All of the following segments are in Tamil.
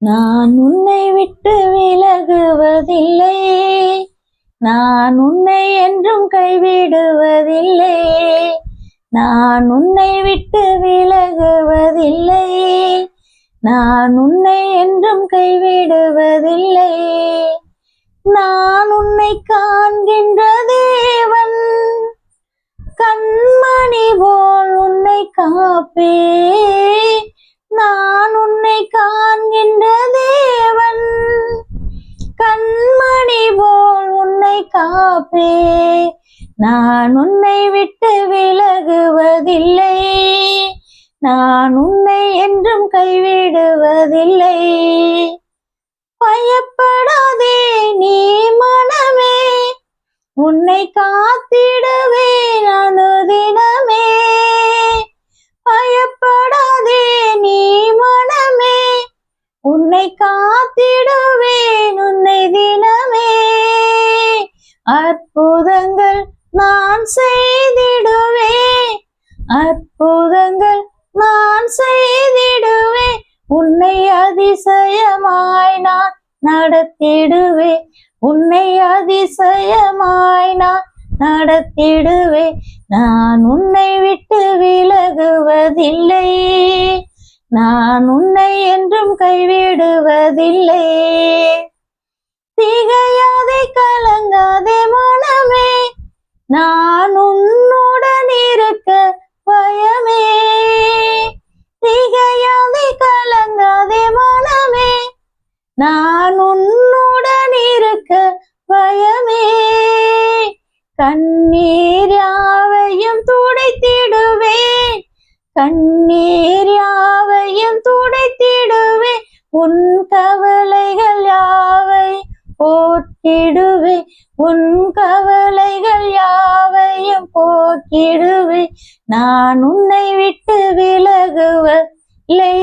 நான் உன்னை விட்டு விலகுவதில்லை, நான் உன்னை என்றும் கைவிடுவதில்லை. நான் உன்னை விட்டு விலகுவதில்லை, நான் உன்னை என்றும் கைவிடுவதில்லை. நான் உன்னை காண்கின்ற தேவன், கண்மணி போல் உன்னை காப்பே. நான் உன்னை காண்கின்ற தேவன், கண்மணி போல் உன்னை காப்பே. நான் உன்னை விட்டு விலகுவதில்லை, நான் உன்னை என்றும் கைவிடுவதில்லை. பயப்படாதே நீ மனமே, உன்னை காத்திடுவேன் அனுதினமே. பயப்படாதே நீ மனமே, உன்னை காத்திடுவேன் உன்னை தினமே. அற்புதங்கள் நான் செய்திடுவேன், அற்புதங்கள் நான் செய்திடுவேன். உன்னை அதிசயமாய் நான் நடத்திடுவேன், உன்னை அதிசயமாய் நான் நடத்திடுவேன். நான் உன்னை விட்டு விலகுவதில்லை, நான் உன்னை என்றும் கைவிடுவதில்லை. திகையாதே கலங்காதே மனமே, நான் உன்னுடன் இருக்க பயமே. திகையாதே கலங்காதே மனமே, நான் உன்னுடன் இருக்க பயமே. கண்ணீர் யாவையும் துடைத்திடுவேன், கண்ணீர் யாவையும் துடைத்திடுவேன். உன் கவலைகள் யாவை போக்கிடுவேன், உன் கவலைகள் யாவையும் போக்கிடுவேன். நான் உன்னை விட்டு விலகுவதில்லை,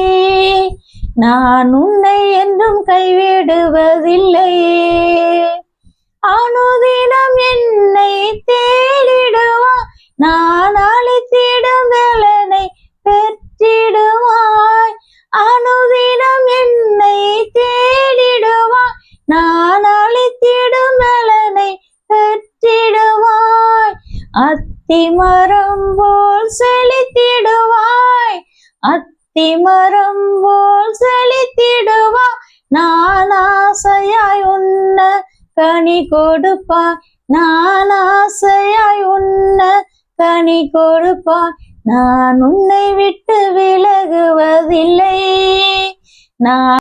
நான் உன்னை என்றும் கைவிடுவதில்லை. அனுதினம் என்னை தேடிடுவாய், நான் அளித்திடும் பலனை பெற்றிடுவாய். அனுதினம் என்னை தேடிடுவாய், நான் அளித்திடும் பலனை பெற்றிடுவாய். அத்திமரம் போல் செழித்திடுவாய், அத்திமரம் போல் செழித்திடுவாய். நான் ஆசையாய் உன்ன கனி கொடுப்பாய், நான் ஆசையாய் உன்ன கனி கொடுப்பாய். நான் உன்னை விட்டு விலகுவதில்லை, நான்